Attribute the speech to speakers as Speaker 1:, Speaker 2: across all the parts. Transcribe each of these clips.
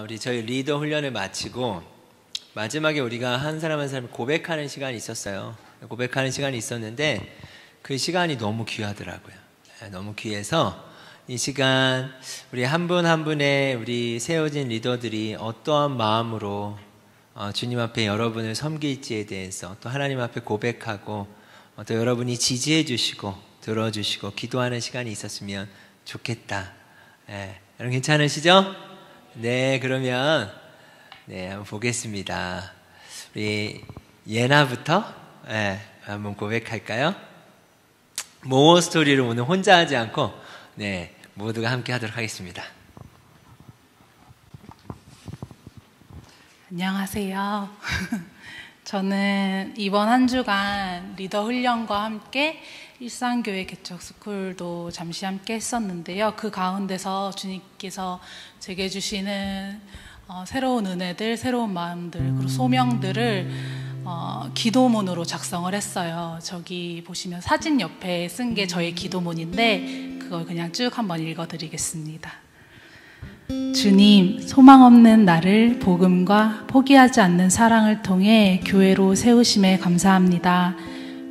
Speaker 1: 우리 저희 리더 훈련을 마치고 마지막에 우리가 한 사람 한 사람 고백하는 시간이 있었어요. 고백하는 시간이 있었는데 그 시간이 너무 귀하더라고요. 너무 귀해서 이 시간 우리 한 분 한 분의 우리 세워진 리더들이 어떠한 마음으로 주님 앞에 여러분을 섬길지에 대해서 또 하나님 앞에 고백하고 또 여러분이 지지해 주시고 들어주시고 기도하는 시간이 있었으면 좋겠다. 여러분 괜찮으시죠? 네, 그러면 한번 보겠습니다. 우리 예나부터 한번 고백할까요? 모어 스토리를 오늘 혼자 하지 않고 모두가 함께 하도록 하겠습니다.
Speaker 2: 안녕하세요. 저는 이번 한 주간 리더 훈련과 함께 일상교회 개척스쿨도 잠시 함께 했었는데요. 그 가운데서 주님께서 제게 주시는 새로운 은혜들, 새로운 마음들, 그리고 소명들을 기도문으로 작성을 했어요. 저기 보시면 사진 옆에 쓴 게 저의 기도문인데 그걸 그냥 쭉 한번 읽어드리겠습니다. 주님, 소망 없는 나를 복음과 포기하지 않는 사랑을 통해 교회로 세우심에 감사합니다.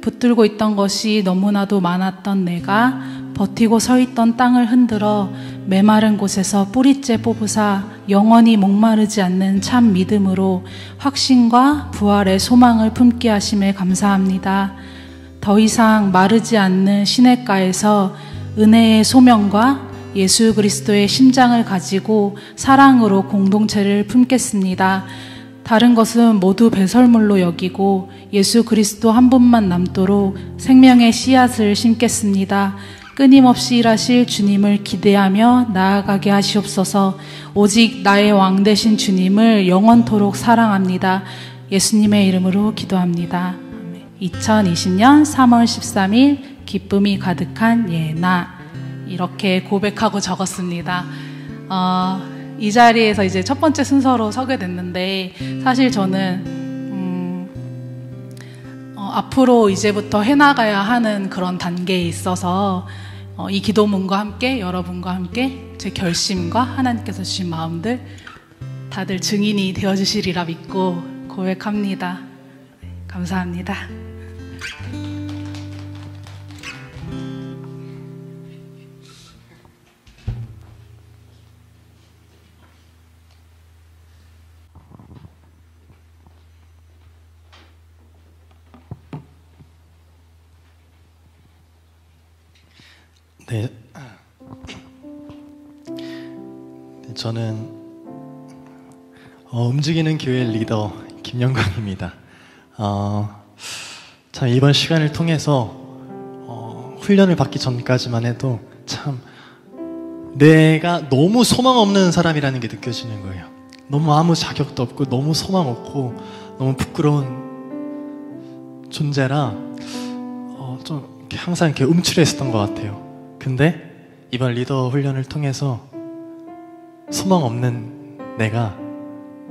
Speaker 2: 붙들고 있던 것이 너무나도 많았던 내가 버티고 서 있던 땅을 흔들어 메마른 곳에서 뿌리째 뽑으사 영원히 목마르지 않는 참 믿음으로 확신과 부활의 소망을 품게 하심에 감사합니다. 더 이상 마르지 않는 시냇가에서 은혜의 소명과 예수 그리스도의 심장을 가지고 사랑으로 공동체를 품겠습니다. 다른 것은 모두 배설물로 여기고 예수 그리스도 한 분만 남도록 생명의 씨앗을 심겠습니다. 끊임없이 일하실 주님을 기대하며 나아가게 하시옵소서. 오직 나의 왕 되신 주님을 영원토록 사랑합니다. 예수님의 이름으로 기도합니다. 2020년 3월 13일 기쁨이 가득한 예나, 이렇게 고백하고 적었습니다. 이 자리에서 이제 첫 번째 순서로 서게 됐는데 사실 저는 앞으로 이제부터 해나가야 하는 그런 단계에 있어서 이 기도문과 함께 여러분과 함께 제 결심과 하나님께서 주신 마음들 다들 증인이 되어주시리라 믿고 고백합니다. 감사합니다.
Speaker 3: 네, 저는 움직이는 교회 리더 김영광입니다. 참 이번 시간을 통해서 훈련을 받기 전까지만 해도 참 내가 너무 소망 없는 사람이라는 게 느껴지는 거예요. 너무 아무 자격도 없고 너무 소망 없고 너무 부끄러운 존재라 좀 항상 이렇게 움츠려 있었던 것 같아요. 근데 이번 리더 훈련을 통해서 소망 없는 내가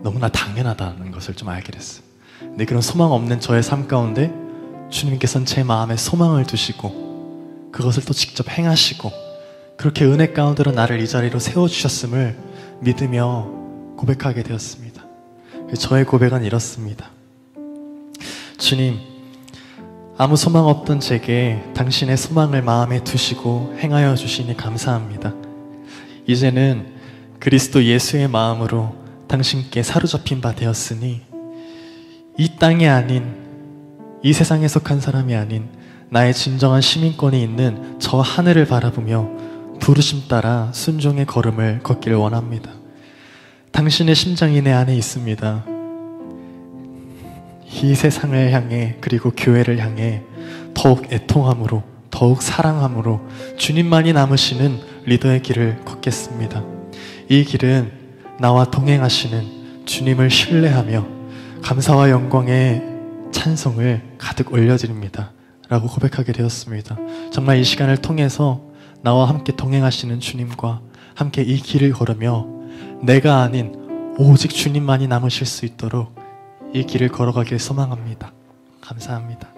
Speaker 3: 너무나 당연하다는 것을 좀 알게 됐어요. 근데 그런 소망 없는 저의 삶 가운데 주님께서는 제 마음에 소망을 두시고 그것을 또 직접 행하시고 그렇게 은혜 가운데로 나를 이 자리로 세워주셨음을 믿으며 고백하게 되었습니다. 저의 고백은 이렇습니다. 주님, 아무 소망 없던 제게 당신의 소망을 마음에 두시고 행하여 주시니 감사합니다. 이제는 그리스도 예수의 마음으로 당신께 사로잡힌 바 되었으니 이 땅이 아닌 이 세상에 속한 사람이 아닌 나의 진정한 시민권이 있는 저 하늘을 바라보며 부르심 따라 순종의 걸음을 걷기를 원합니다. 당신의 심장이 내 안에 있습니다. 이 세상을 향해 그리고 교회를 향해 더욱 애통함으로 더욱 사랑함으로 주님만이 남으시는 리더의 길을 걷겠습니다. 이 길은 나와 동행하시는 주님을 신뢰하며 감사와 영광의 찬송을 가득 올려드립니다 라고 고백하게 되었습니다. 정말 이 시간을 통해서 나와 함께 동행하시는 주님과 함께 이 길을 걸으며 내가 아닌 오직 주님만이 남으실 수 있도록 이 길을 걸어가길 소망합니다. 감사합니다.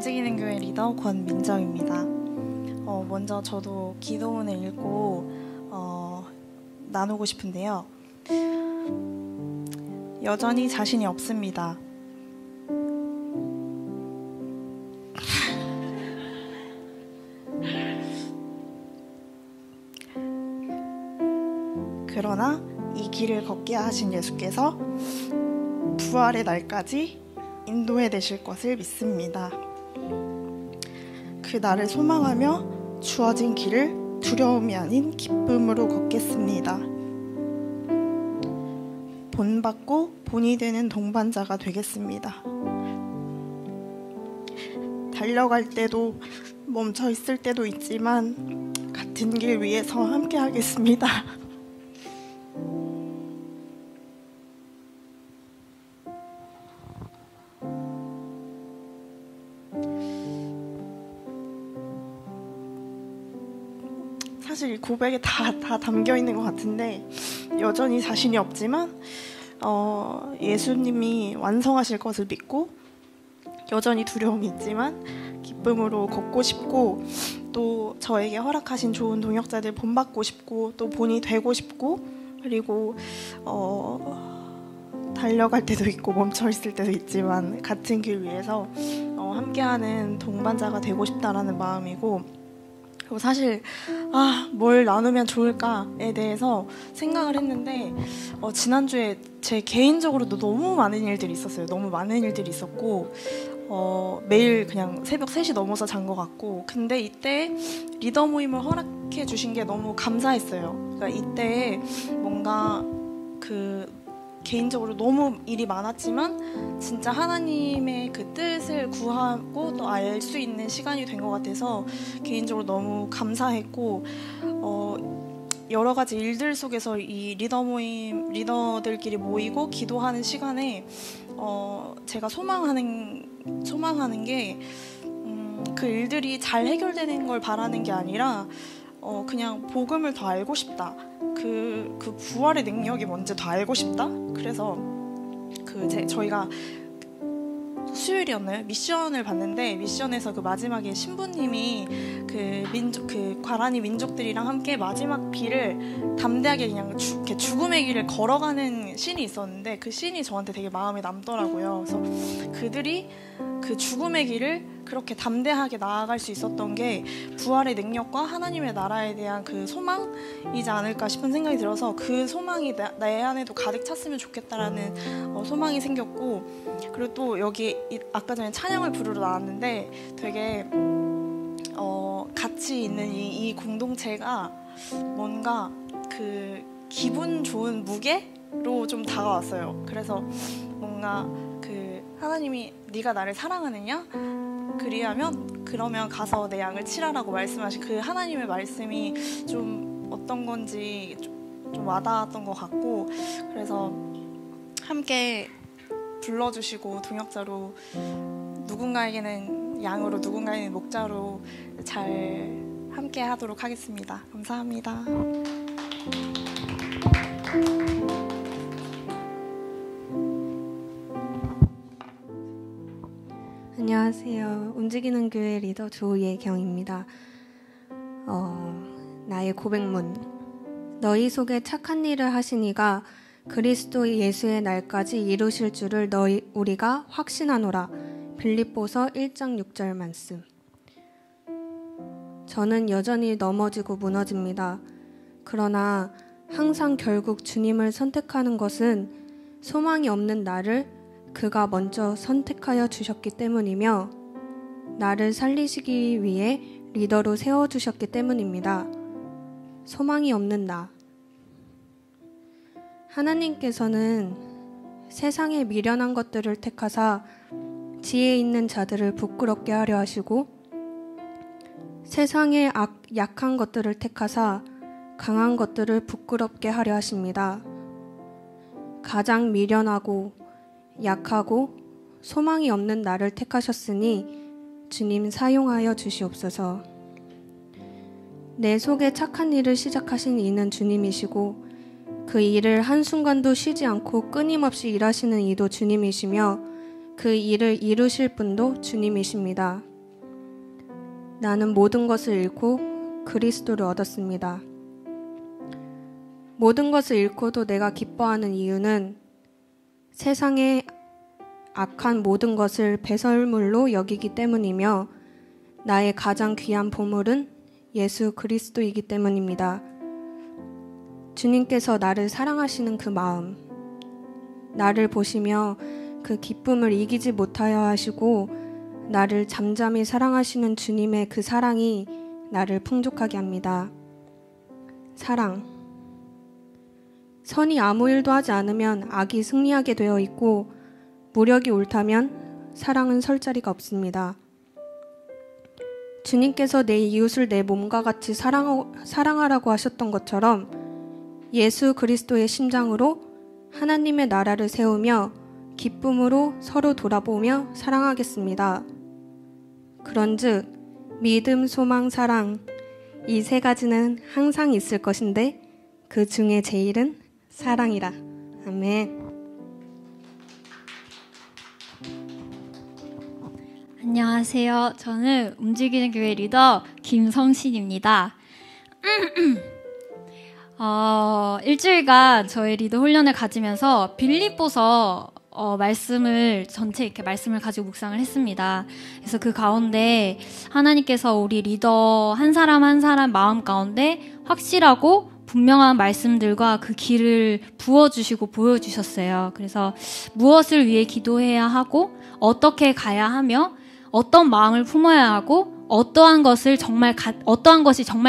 Speaker 4: 움직이는 교회 리더 권민정입니다. 먼저 저도 기도문을 읽고 나누고 싶은데요. 여전히 자신이 없습니다. 그러나 이 길을 걷게 하신 예수께서 부활의 날까지 인도해 내실 것을 믿습니다. 그 날을 소망하며 주어진 길을 두려움이 아닌 기쁨으로 걷겠습니다. 본받고 본이 되는 동반자가 되겠습니다. 달려갈 때도 멈춰 있을 때도 있지만 같은 길 위에서 함께 하겠습니다. 사실 이 고백에 다 담겨 있는 것 같은데, 여전히 자신이 없지만 예수님이 완성하실 것을 믿고, 여전히 두려움이 있지만 기쁨으로 걷고 싶고, 또 저에게 허락하신 좋은 동역자들 본받고 싶고, 또 본이 되고 싶고, 그리고 달려갈 때도 있고 멈춰 있을 때도 있지만 같은 길 위에서 함께하는 동반자가 되고 싶다라는 마음이고, 그리고 사실 뭘 나누면 좋을까에 대해서 생각을 했는데, 지난주에 제 개인적으로도 너무 많은 일들이 있었어요. 너무 많은 일들이 있었고, 매일 그냥 새벽 3시 넘어서 잔 것 같고, 근데 이때 리더 모임을 허락해 주신 게 너무 감사했어요. 그러니까 이때 뭔가 개인적으로 너무 일이 많았지만 진짜 하나님의 그 뜻을 구하고 또 알 수 있는 시간이 된 것 같아서 개인적으로 너무 감사했고, 여러 가지 일들 속에서 이 리더들끼리 모이고 기도하는 시간에 제가 소망하는 게 그 일들이 잘 해결되는 걸 바라는 게 아니라 그냥 복음을 더 알고 싶다. 그 부활의 능력이 뭔지 더 알고 싶다. 그래서 저희가 수요일이었나요? 미션을 봤는데, 미션에서 그 마지막에 신부님이 과란이 민족들이랑 함께 마지막 길을 담대하게 그냥 죽음의 길을 걸어가는 씬이 있었는데, 그 씬이 저한테 되게 마음에 남더라고요. 그래서 그들이 그 죽음의 길을 그렇게 담대하게 나아갈 수 있었던 게 부활의 능력과 하나님의 나라에 대한 그 소망이지 않을까 싶은 생각이 들어서, 그 소망이 내 안에도 가득 찼으면 좋겠다라는 소망이 생겼고, 그리고 또 여기 아까 전에 찬양을 부르러 나왔는데 되게 같이 있는 이 공동체가 뭔가 그 기분 좋은 무게로 좀 다가왔어요. 그래서 뭔가 하나님이 네가 나를 사랑하느냐? 그러면 가서 내 양을 치라라고 말씀하신 그 하나님의 말씀이 좀 어떤 건지 좀 와닿았던 것 같고, 그래서 함께 불러주시고 동역자로, 누군가에게는 양으로 누군가에게는 목자로 잘 함께 하도록 하겠습니다. 감사합니다.
Speaker 5: 안녕하세요. 움직이는 교회 리더 조예경입니다. 나의 고백문. 너희 속에 착한 일을 하시니가 그리스도 예수의 날까지 이루실 줄을 우리가 확신하노라. 빌립보서 1장 6절 말씀. 저는 여전히 넘어지고 무너집니다. 그러나 항상 결국 주님을 선택하는 것은 소망이 없는 나를 그가 먼저 선택하여 주셨기 때문이며, 나를 살리시기 위해 리더로 세워주셨기 때문입니다. 소망이 없는 나. 하나님께서는 세상의 미련한 것들을 택하사 지혜 있는 자들을 부끄럽게 하려 하시고, 세상의 약한 것들을 택하사 강한 것들을 부끄럽게 하려 하십니다. 가장 미련하고 약하고 소망이 없는 나를 택하셨으니 주님 사용하여 주시옵소서. 내 속에 착한 일을 시작하신 이는 주님이시고, 그 일을 한순간도 쉬지 않고 끊임없이 일하시는 이도 주님이시며, 그 일을 이루실 분도 주님이십니다. 나는 모든 것을 잃고 그리스도를 얻었습니다. 모든 것을 잃고도 내가 기뻐하는 이유는 세상의 악한 모든 것을 배설물로 여기기 때문이며 나의 가장 귀한 보물은 예수 그리스도이기 때문입니다. 주님께서 나를 사랑하시는 그 마음, 나를 보시며 그 기쁨을 이기지 못하여 하시고 나를 잠잠히 사랑하시는 주님의 그 사랑이 나를 풍족하게 합니다. 사랑. 선이 아무 일도 하지 않으면 악이 승리하게 되어 있고 무력이 옳다면 사랑은 설 자리가 없습니다. 주님께서 내 이웃을 내 몸과 같이 사랑하라고 하셨던 것처럼 예수 그리스도의 심장으로 하나님의 나라를 세우며 기쁨으로 서로 돌아보며 사랑하겠습니다. 그런즉 믿음, 소망, 사랑 이 세 가지는 항상 있을 것인데 그 중에 제일은 사랑이라. 아멘.
Speaker 6: 안녕하세요. 저는 움직이는 교회 리더 김성신입니다. 일주일간 저희 리더 훈련을 가지면서 빌립보서 말씀을 전체 이렇게 말씀을 가지고 묵상을 했습니다. 그래서 그 가운데 하나님께서 우리 리더 한 사람 한 사람 마음 가운데 확실하고 분명한 말씀들과 그 길을 부어주시고 보여주셨어요. 그래서 무엇을 위해 기도해야 하고 어떻게 가야 하며 어떤 마음을 품어야 하고 어떠한 것이 정말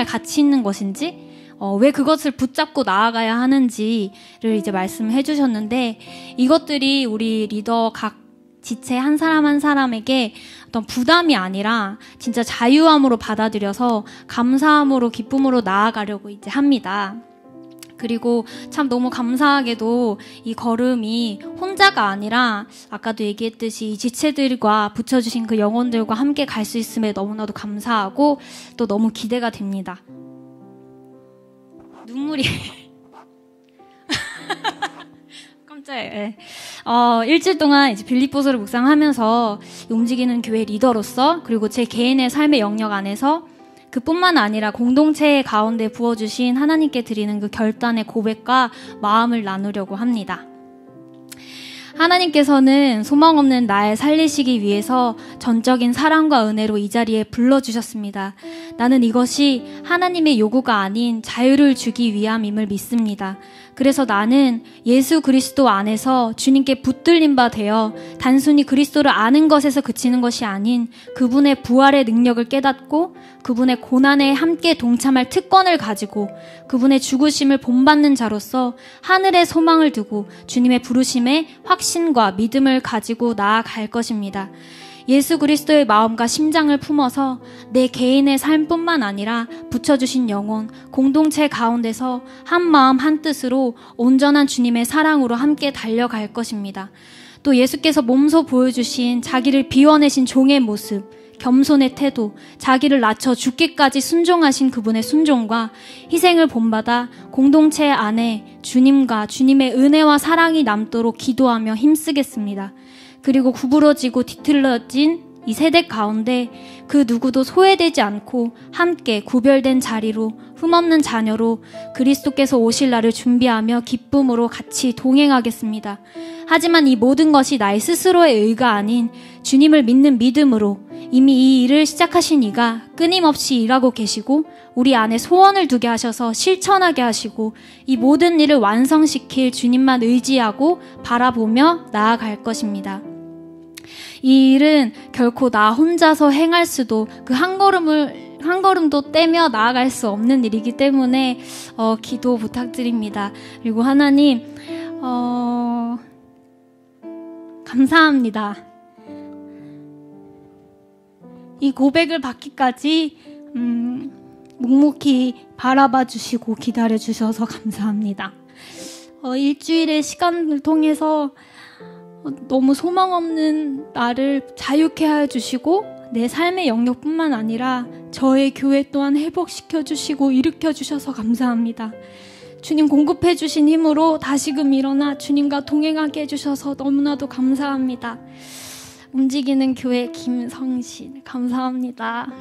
Speaker 6: 가치 있는 것인지 왜 그것을 붙잡고 나아가야 하는지를 이제 말씀해 주셨는데 이것들이 우리 리더 각 지체 한 사람 한 사람에게 어떤 부담이 아니라 진짜 자유함으로 받아들여서 감사함으로 기쁨으로 나아가려고 이제 합니다. 그리고 참 너무 감사하게도 이 걸음이 혼자가 아니라 아까도 얘기했듯이 이 지체들과 붙여주신 그 영혼들과 함께 갈 수 있음에 너무나도 감사하고 또 너무 기대가 됩니다. 눈물이 깜짝이야. 일주일 동안 이제 빌립보서를 묵상하면서 움직이는 교회 리더로서 그리고 제 개인의 삶의 영역 안에서 그뿐만 아니라 공동체 가운데 부어주신 하나님께 드리는 그 결단의 고백과 마음을 나누려고 합니다. 하나님께서는 소망 없는 나를 살리시기 위해서 전적인 사랑과 은혜로 이 자리에 불러주셨습니다. 나는 이것이 하나님의 요구가 아닌 자유를 주기 위함임을 믿습니다. 그래서 나는 예수 그리스도 안에서 주님께 붙들린 바 되어 단순히 그리스도를 아는 것에서 그치는 것이 아닌 그분의 부활의 능력을 깨닫고 그분의 고난에 함께 동참할 특권을 가지고 그분의 죽으심을 본받는 자로서 하늘의 소망을 두고 주님의 부르심에 확신과 믿음을 가지고 나아갈 것입니다. 예수 그리스도의 마음과 심장을 품어서 내 개인의 삶뿐만 아니라 붙여주신 영혼, 공동체 가운데서 한 마음 한 뜻으로 온전한 주님의 사랑으로 함께 달려갈 것입니다. 또 예수께서 몸소 보여주신 자기를 비워내신 종의 모습, 겸손의 태도, 자기를 낮춰 죽기까지 순종하신 그분의 순종과 희생을 본받아 공동체 안에 주님과 주님의 은혜와 사랑이 남도록 기도하며 힘쓰겠습니다. 그리고 구부러지고 뒤틀러진 이 세대 가운데 그 누구도 소외되지 않고 함께 구별된 자리로 흠없는 자녀로 그리스도께서 오실 날을 준비하며 기쁨으로 같이 동행하겠습니다. 하지만 이 모든 것이 나의 스스로의 의가 아닌 주님을 믿는 믿음으로 이미 이 일을 시작하신 이가 끊임없이 일하고 계시고 우리 안에 소원을 두게 하셔서 실천하게 하시고 이 모든 일을 완성시킬 주님만 의지하고 바라보며 나아갈 것입니다. 이 일은 결코 나 혼자서 행할 수도 그 한 걸음도 떼며 나아갈 수 없는 일이기 때문에 기도 부탁드립니다. 그리고 하나님 감사합니다. 이 고백을 받기까지 묵묵히 바라봐 주시고 기다려 주셔서 감사합니다. 일주일의 시간을 통해서 너무 소망 없는 나를 자유케 해주시고 내 삶의 영역뿐만 아니라 저의 교회 또한 회복시켜 주시고 일으켜 주셔서 감사합니다. 주님 공급해 주신 힘으로 다시금 일어나 주님과 동행하게 해주셔서 너무나도 감사합니다. 움직이는 교회 김성신 감사합니다.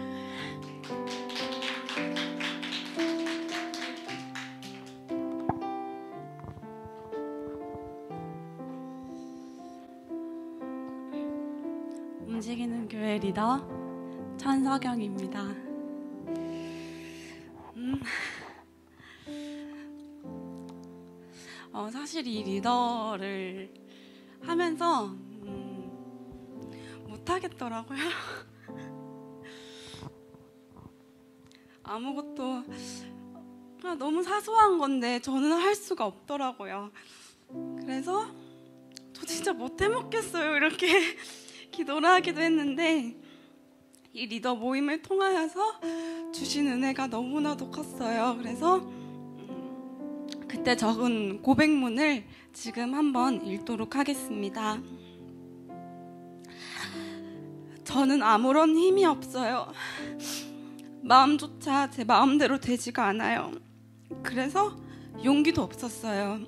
Speaker 7: 움직이는 교회 리더 천석영입니다. 사실 이 리더를 하면서 못하겠더라고요. 아무것도 그냥 너무 사소한 건데 저는 할 수가 없더라고요. 그래서 저 진짜 못 해먹겠어요 이렇게 기도를 하기도 했는데, 이 리더 모임을 통하여서 주신 은혜가 너무나도 컸어요. 그래서 그때 적은 고백문을 지금 한번 읽도록 하겠습니다. 저는 아무런 힘이 없어요. 마음조차 제 마음대로 되지가 않아요. 그래서 용기도 없었어요.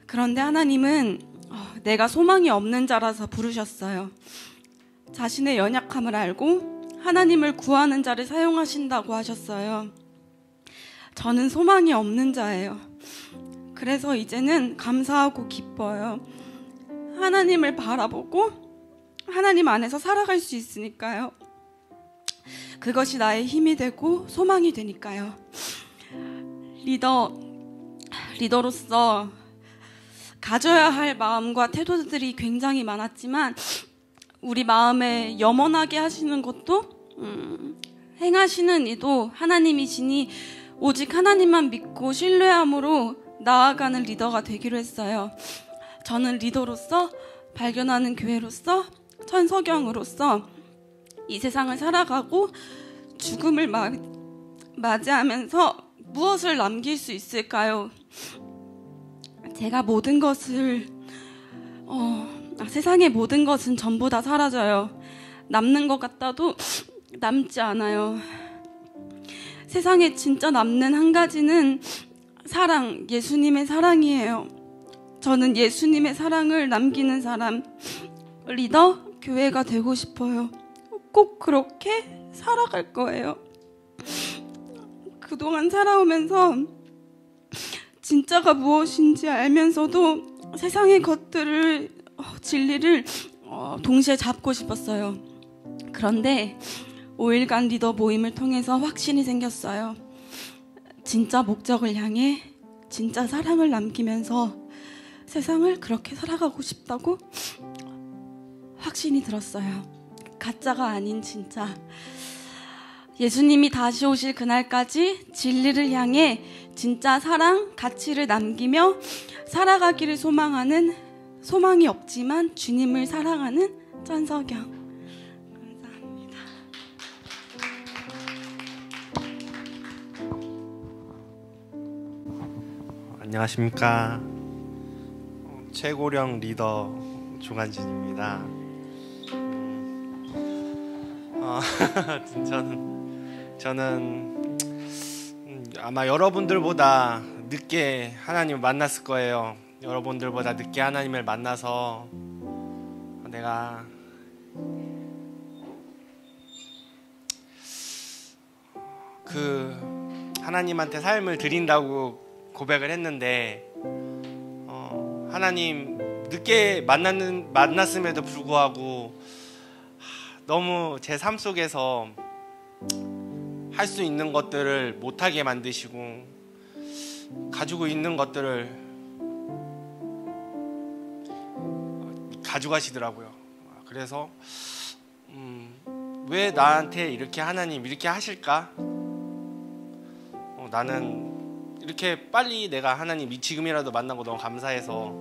Speaker 7: 그런데 하나님은 내가 소망이 없는 자라서 부르셨어요. 자신의 연약함을 알고 하나님을 구하는 자를 사용하신다고 하셨어요. 저는 소망이 없는 자예요. 그래서 이제는 감사하고 기뻐요. 하나님을 바라보고 하나님 안에서 살아갈 수 있으니까요. 그것이 나의 힘이 되고 소망이 되니까요. 리더로서 가져야 할 마음과 태도들이 굉장히 많았지만, 우리 마음에 염원하게 하시는 것도 행하시는 이도 하나님이시니 오직 하나님만 믿고 신뢰함으로 나아가는 리더가 되기로 했어요. 저는 리더로서, 발견하는 교회로서, 천석영으로서 이 세상을 살아가고 죽음을 맞이하면서 무엇을 남길 수 있을까요? 제가 모든 것을 세상의 모든 것은 전부 다 사라져요. 남는 것 같아도 남지 않아요. 세상에 진짜 남는 한 가지는 사랑, 예수님의 사랑이에요. 저는 예수님의 사랑을 남기는 사람, 리더, 교회가 되고 싶어요. 꼭 그렇게 살아갈 거예요. 그동안 살아오면서 진짜가 무엇인지 알면서도 세상의 것들을, 진리를 동시에 잡고 싶었어요. 그런데 5일간 리더 모임을 통해서 확신이 생겼어요. 진짜 목적을 향해 진짜 사랑을 남기면서 세상을 그렇게 살아가고 싶다고 확신이 들었어요. 가짜가 아닌 진짜. 예수님이 다시 오실 그날까지 진리를 향해 진짜 사랑, 가치를 남기며 살아가기를 소망하는, 소망이 없지만 주님을 사랑하는 천석영. 감사합니다.
Speaker 8: 안녕하십니까. 최고령 리더 조간진입니다. 저는 아마 여러분들보다 늦게 하나님을 만났을 거예요. 여러분들보다 늦게 하나님을 만나서 내가 하나님한테 삶을 드린다고 고백을 했는데, 하나님 늦게 만났음에도 불구하고 너무 제 삶 속에서 할 수 있는 것들을 못하게 만드시고, 가지고 있는 것들을 가져가시더라고요. 그래서 왜 나한테 이렇게 하나님 이렇게 하실까? 나는 이렇게 빨리 내가 하나님 지금이라도 만난 거 너무 감사해서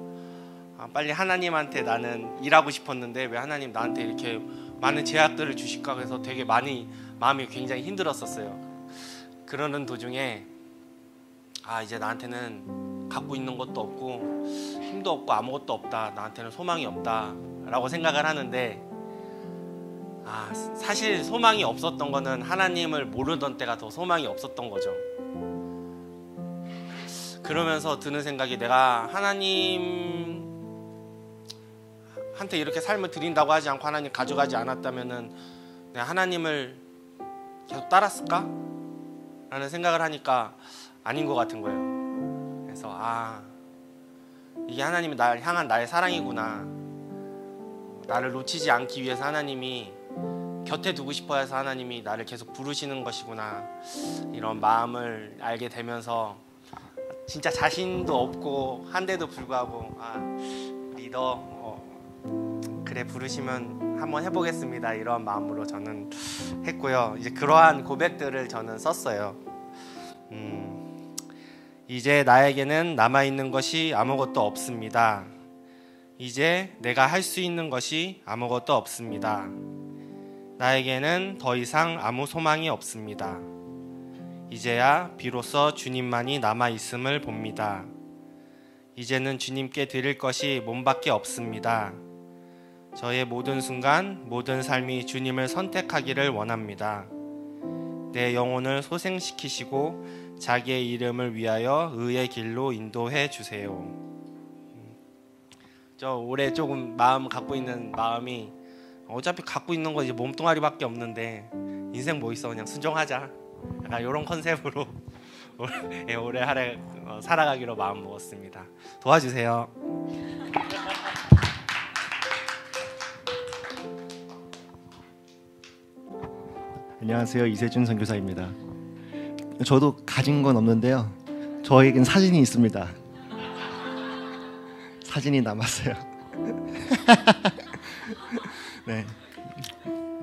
Speaker 8: 빨리 하나님한테 나는 일하고 싶었는데 왜 하나님 나한테 이렇게 많은 제약들을 주실까? 그래서 되게 많이 마음이 굉장히 힘들었었어요. 그러는 도중에 이제 나한테는 갖고 있는 것도 없고 힘도 없고 아무것도 없다, 나한테는 소망이 없다 라고 생각을 하는데, 사실 소망이 없었던 거는 하나님을 모르던 때가 더 소망이 없었던 거죠. 그러면서 드는 생각이, 내가 하나님한테 이렇게 삶을 드린다고 하지 않고 하나님 가져가지 않았다면은 내가 하나님을 계속 따랐을까? 라는 생각을 하니까 아닌 것 같은 거예요. 그래서 이게 하나님이 날 향한 나의 사랑이구나. 나를 놓치지 않기 위해서 하나님이 곁에 두고 싶어 해서 하나님이 나를 계속 부르시는 것이구나, 이런 마음을 알게 되면서 진짜 자신도 없고 한데도 불구하고 리더 그래 부르시면 한번 해보겠습니다, 이런 마음으로 저는 했고요. 이제 그러한 고백들을 저는 썼어요. 이제 나에게는 남아있는 것이 아무것도 없습니다. 이제 내가 할 수 있는 것이 아무것도 없습니다. 나에게는 더 이상 아무 소망이 없습니다. 이제야 비로소 주님만이 남아있음을 봅니다. 이제는 주님께 드릴 것이 몸밖에 없습니다. 저의 모든 순간, 모든 삶이 주님을 선택하기를 원합니다. 내 영혼을 소생시키시고 자기의 이름을 위하여 의의 길로 인도해 주세요. 저 올해 조금 마음 갖고 있는 마음이, 어차피 갖고 있는 거 이제 몸뚱아리밖에 없는데 인생 뭐 있어, 그냥 순종하자, 약간 이런 컨셉으로 올해 하루 살아가기로 마음 먹었습니다. 도와주세요.
Speaker 9: 안녕하세요, 이세준 선교사입니다. 저도 가진 건 없는데요, 저에겐 사진이 있습니다. 사진이 남았어요. 네,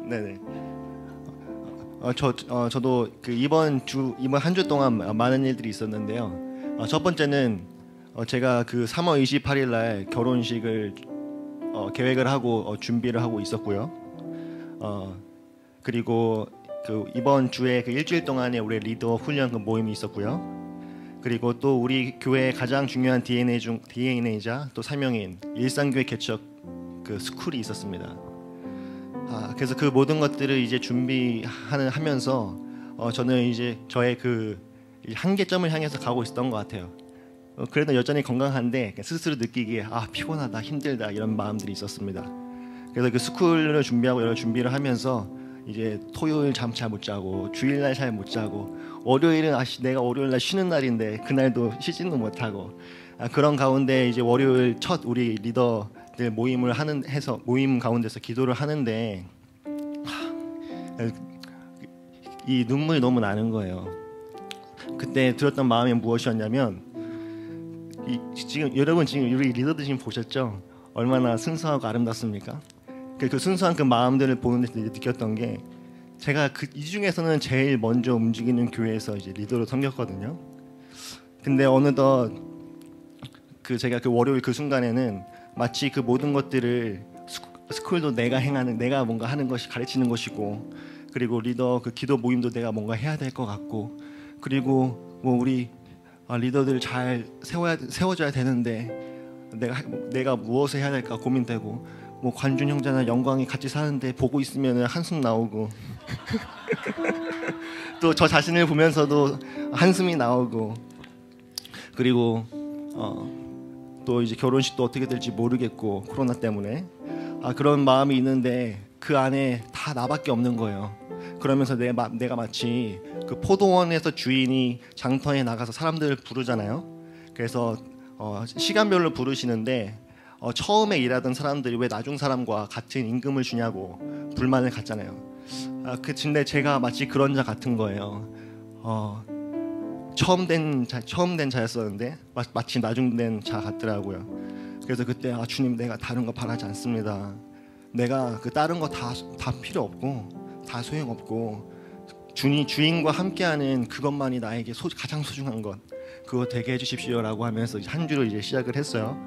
Speaker 9: 네네. 저도 그 이번 한 주 동안 많은 일들이 있었는데요. 첫 번째는 제가 그 3월 28일 날 결혼식을 계획을 하고 준비를 하고 있었고요. 그리고 그 이번 주에 그 일주일 동안에 우리 리더 훈련 그 모임이 있었고요. 그리고 또 우리 교회의 가장 중요한 DNA이자 또 사명인 일상교회 개척 그 스쿨이 있었습니다. 그래서 그 모든 것들을 이제 준비하면서 저는 이제 저의 그 한계점을 향해서 가고 있었던 것 같아요. 그래도 여전히 건강한데 스스로 느끼기에 피곤하다, 힘들다, 이런 마음들이 있었습니다. 그래서 그 스쿨을 준비하고 여러 준비를 하면서 이제 토요일 잠 잘 못 자고, 주일날 잘 못 자고, 월요일은 내가 월요일날 쉬는 날인데 그날도 쉬지는 못하고, 그런 가운데 이제 월요일 첫 우리 리더들 모임을 해서 모임 가운데서 기도를 하는데 이 눈물이 너무 나는 거예요. 그때 들었던 마음이 무엇이었냐면, 지금 여러분 지금 우리 리더들 지금 보셨죠? 얼마나 순수하고 아름답습니까? 그 순수한 그 마음들을 보는 데서 느꼈던 게, 제가 이 중에서는 제일 먼저 움직이는 교회에서 이제 리더로 섬겼거든요. 근데 어느덧 제가 그 월요일 그 순간에는 마치 그 모든 것들을 스쿨도 내가 뭔가 하는 것이 가르치는 것이고, 그리고 리더 그 기도 모임도 내가 뭔가 해야 될 것 같고, 그리고 뭐 우리 리더들 잘 세워줘야 되는데 내가 무엇을 해야 될까 고민되고, 뭐 관준 형제나 영광이 같이 사는데 보고 있으면 한숨 나오고 또 저 자신을 보면서도 한숨이 나오고, 그리고 또 이제 결혼식도 어떻게 될지 모르겠고 코로나 때문에 그런 마음이 있는데 그 안에 다 나밖에 없는 거예요. 그러면서 내가 마치 그 포도원에서 주인이 장터에 나가서 사람들을 부르잖아요. 그래서 시간별로 부르시는데 처음에 일하던 사람들이 왜 나중 사람과 같은 임금을 주냐고 불만을 갖잖아요. 근데 제가 마치 그런 자 같은 거예요. 처음 된 자였었는데 마치 나중된 자 같더라고요. 그래서 그때 주님, 내가 다른 거 바라지 않습니다. 내가 그 다른 거 다 필요 없고 다 소용 없고 주인과 함께하는 그것만이 나에게 가장 소중한 것, 그거 되게 해주십시오라고 하면서 한 주를 이제 시작을 했어요.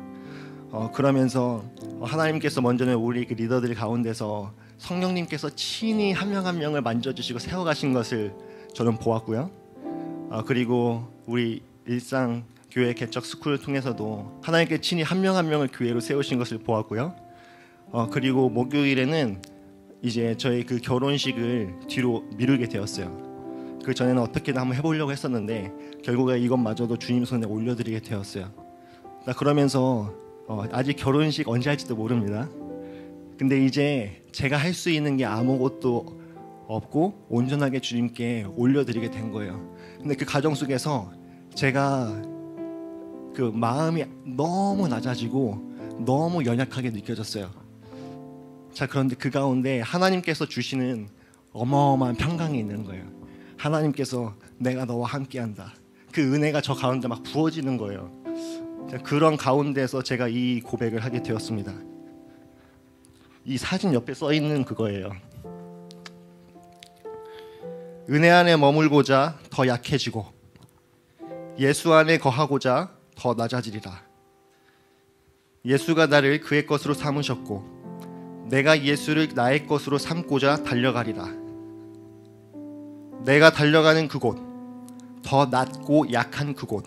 Speaker 9: 그러면서 하나님께서 먼저는 우리 그 리더들 가운데서 성령님께서 친히 한 명 한 명을 만져주시고 세워가신 것을 저는 보았고요. 그리고 우리 일상 교회 개척 스쿨을 통해서도 하나님께 친히 한 명 한 명을 교회로 세우신 것을 보았고요. 그리고 목요일에는 이제 저희 그 결혼식을 뒤로 미루게 되었어요. 그 전에는 어떻게든 한번 해보려고 했었는데 결국에 이것마저도 주님 손에 올려드리게 되었어요. 그러면서 아직 결혼식 언제 할지도 모릅니다. 근데 이제 제가 할 수 있는 게 아무것도 없고 온전하게 주님께 올려드리게 된 거예요. 근데 그 과정 속에서 제가 그 마음이 너무 낮아지고 너무 연약하게 느껴졌어요. 자, 그런데 그 가운데 하나님께서 주시는 어마어마한 평강이 있는 거예요. 하나님께서 내가 너와 함께한다. 그 은혜가 저 가운데 막 부어지는 거예요. 자, 그런 가운데서 제가 이 고백을 하게 되었습니다. 이 사진 옆에 써 있는 그거예요. 은혜 안에 머물고자 더 약해지고 예수 안에 거하고자 더 낮아지리라. 예수가 나를 그의 것으로 삼으셨고 내가 예수를 나의 것으로 삼고자 달려가리라. 내가 달려가는 그곳, 더 낮고 약한 그곳,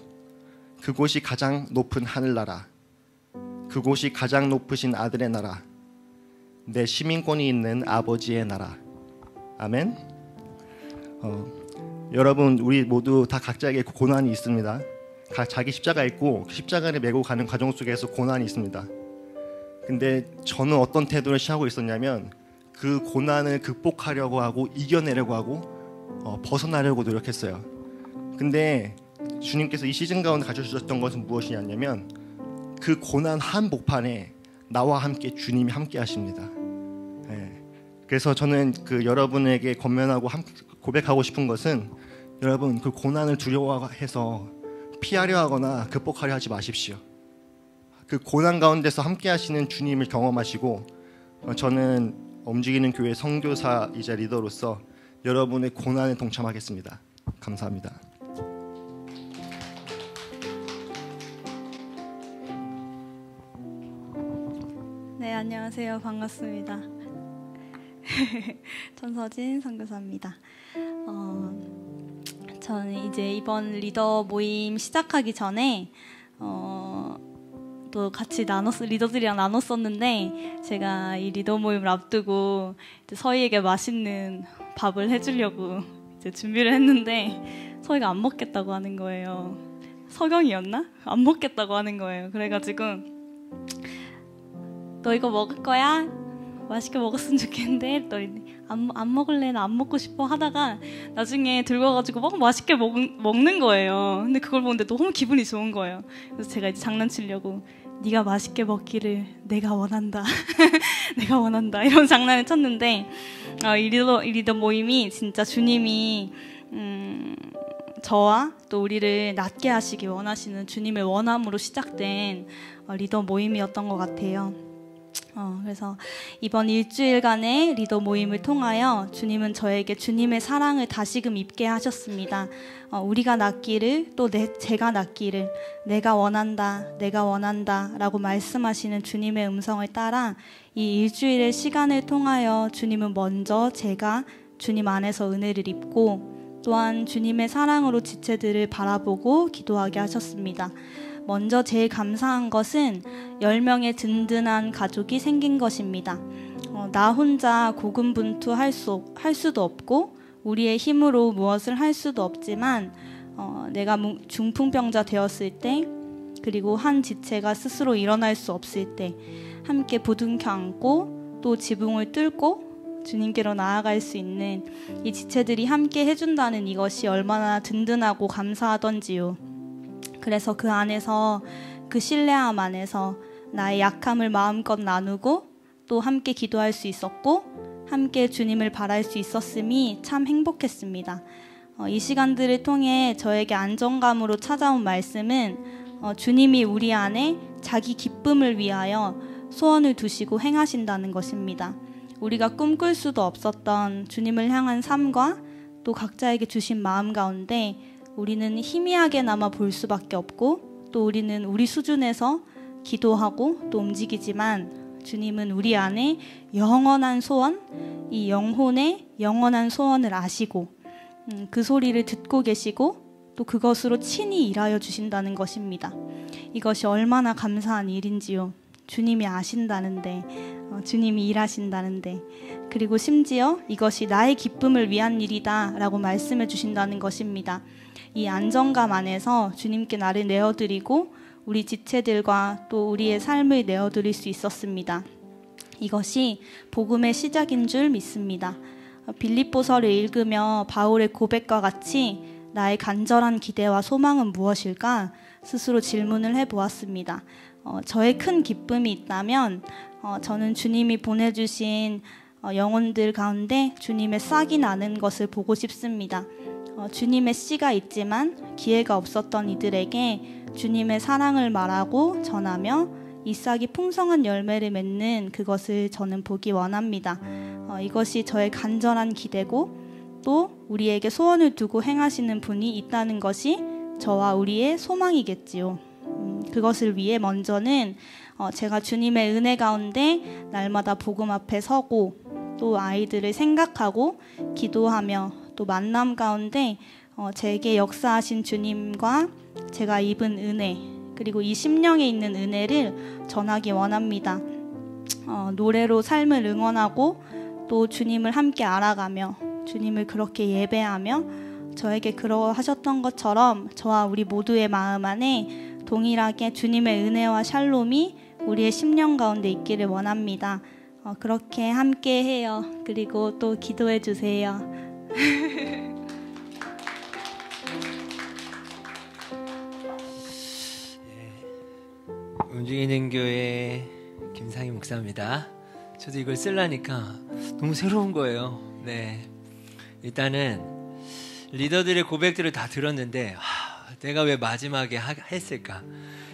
Speaker 9: 그곳이 가장 높은 하늘나라, 그곳이 가장 높으신 아들의 나라, 내 시민권이 있는 아버지의 나라. 아멘. 여러분, 우리 모두 다 각자에게 고난이 있습니다. 자기 십자가 있고 십자가를 메고 가는 과정 속에서 고난이 있습니다. 근데 저는 어떤 태도를 취하고 있었냐면 그 고난을 극복하려고 하고 이겨내려고 하고 벗어나려고 노력했어요. 근데 주님께서 이 시즌 가운데 가르쳐주셨던 것은 무엇이냐면 그 고난 한복판에 나와 함께 주님이 함께 하십니다. 그래서 저는 그 여러분에게 권면하고 고백하고 싶은 것은 여러분, 그 고난을 두려워해서 피하려 하거나 극복하려 하지 마십시오. 그 고난 가운데서 함께 하시는 주님을 경험하시고, 저는 움직이는 교회 선교사이자 리더로서 여러분의 고난에 동참하겠습니다. 감사합니다.
Speaker 10: 네, 안녕하세요. 반갑습니다. 전서진 선교사입니다. 저는 이제 이번 리더 모임 시작하기 전에 또 같이 리더들이랑 나눴었는데, 제가 이 리더 모임을 앞두고 이제 서희에게 맛있는 밥을 해주려고 이제 준비를 했는데 서희가 안 먹겠다고 하는 거예요. 서경이었나? 안 먹겠다고 하는 거예요. 그래가지고 너 이거 먹을 거야? 맛있게 먹었으면 좋겠는데 했더니 안 먹을래, 나 안 먹고 싶어 하다가 나중에 들고 와가지고 막 맛있게 먹는 거예요. 근데 그걸 보는데 너무 기분이 좋은 거예요. 그래서 제가 이제 장난치려고 네가 맛있게 먹기를 내가 원한다 내가 원한다 이런 장난을 쳤는데, 이 리더 모임이 진짜 주님이 저와 또 우리를 낮게 하시기 원하시는 주님의 원함으로 시작된 리더 모임이었던 것 같아요. 그래서 이번 일주일간의 리더 모임을 통하여 주님은 저에게 주님의 사랑을 다시금 입게 하셨습니다. 우리가 낫기를, 또 제가 낫기를, 내가 원한다 라고 말씀하시는 주님의 음성을 따라 이 일주일의 시간을 통하여 주님은 먼저 제가 주님 안에서 은혜를 입고, 또한 주님의 사랑으로 지체들을 바라보고 기도하게 하셨습니다. 먼저 제일 감사한 것은 10명의 든든한 가족이 생긴 것입니다. 나 혼자 고군분투할 수도 없고 우리의 힘으로 무엇을 할 수도 없지만, 내가 중풍병자 되었을 때, 그리고 한 지체가 스스로 일어날 수 없을 때 함께 부둥켜 안고 또 지붕을 뚫고 주님께로 나아갈 수 있는 이 지체들이 함께 해준다는 이것이 얼마나 든든하고 감사하던지요. 그래서 그 안에서, 그 신뢰함 안에서 나의 약함을 마음껏 나누고 또 함께 기도할 수 있었고 함께 주님을 바랄 수 있었음이 참 행복했습니다. 이 시간들을 통해 저에게 안정감으로 찾아온 말씀은 주님이 우리 안에 자기 기쁨을 위하여 소원을 두시고 행하신다는 것입니다. 우리가 꿈꿀 수도 없었던 주님을 향한 삶과 또 각자에게 주신 마음 가운데 우리는 희미하게나마 볼 수밖에 없고, 또 우리는 우리 수준에서 기도하고 또 움직이지만 주님은 우리 안에 영원한 소원, 이 영혼의 영원한 소원을 아시고 그 소리를 듣고 계시고 또 그것으로 친히 일하여 주신다는 것입니다. 이것이 얼마나 감사한 일인지요. 주님이 아신다는데, 주님이 일하신다는데, 그리고 심지어 이것이 나의 기쁨을 위한 일이다 라고 말씀해 주신다는 것입니다. 이 안정감 안에서 주님께 나를 내어드리고 우리 지체들과 또 우리의 삶을 내어드릴 수 있었습니다. 이것이 복음의 시작인 줄 믿습니다. 빌립보서를 읽으며 바울의 고백과 같이 나의 간절한 기대와 소망은 무엇일까 스스로 질문을 해보았습니다. 저의 큰 기쁨이 있다면 저는 주님이 보내주신 영혼들 가운데 주님의 싹이 나는 것을 보고 싶습니다. 주님의 씨가 있지만 기회가 없었던 이들에게 주님의 사랑을 말하고 전하며 이 싹이 풍성한 열매를 맺는 그것을 저는 보기 원합니다. 이것이 저의 간절한 기대고 또 우리에게 소원을 두고 행하시는 분이 있다는 것이 저와 우리의 소망이겠지요. 그것을 위해 먼저는 제가 주님의 은혜 가운데 날마다 복음 앞에 서고 또 아이들을 생각하고 기도하며 또 만남 가운데 제게 역사하신 주님과 제가 입은 은혜 그리고 이 심령에 있는 은혜를 전하기 원합니다. 노래로 삶을 응원하고 또 주님을 함께 알아가며 주님을 그렇게 예배하며 저에게 그러하셨던 것처럼 저와 우리 모두의 마음 안에 동일하게 주님의 은혜와 샬롬이 우리의 심령 가운데 있기를 원합니다. 그렇게 함께 해요. 그리고 또 기도해 주세요.
Speaker 1: 움직이는 교회 김상희 목사입니다. 저도 이걸 쓰려니까 너무 새로운 거예요. 네, 일단은 리더들의 고백들을 다 들었는데 내가 왜 마지막에 했을까?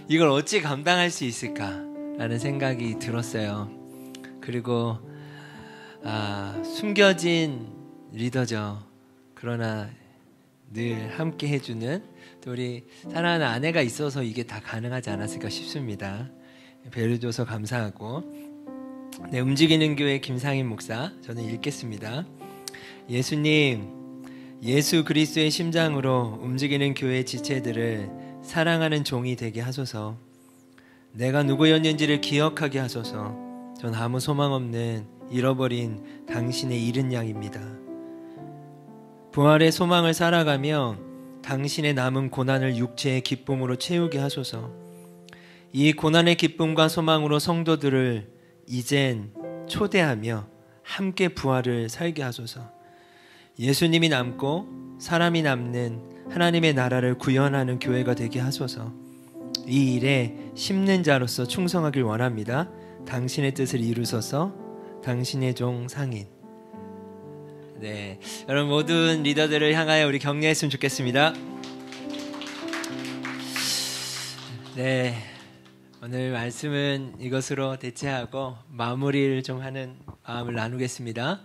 Speaker 1: 이걸 어찌 감당할 수 있을까? 라는 생각이 들었어요. 그리고 숨겨진 리더죠. 그러나 늘 함께 해주는 또 우리 사랑하는 아내가 있어서 이게 다 가능하지 않았을까 싶습니다. 배를 줘서 감사하고. 네, 움직이는 교회 김상인 목사, 저는 읽겠습니다. 예수님, 예수 그리스도의 심장으로 움직이는 교회 지체들을 사랑하는 종이 되게 하소서. 내가 누구였는지를 기억하게 하소서. 전 아무 소망 없는 잃어버린 당신의 잃은 양입니다. 부활의 소망을 살아가며 당신의 남은 고난을 육체의 기쁨으로 채우게 하소서. 이 고난의 기쁨과 소망으로 성도들을 이젠 초대하며 함께 부활을 살게 하소서. 예수님이 남고 사람이 남는 하나님의 나라를 구현하는 교회가 되게 하소서. 이 일에 심는 자로서 충성하길 원합니다. 당신의 뜻을 이루소서. 당신의 종 상인. 네, 여러분 모든 리더들을 향하여 우리 격려했으면 좋겠습니다. 네, 오늘 말씀은 이것으로 대체하고 마무리를 좀 하는 마음을 나누겠습니다.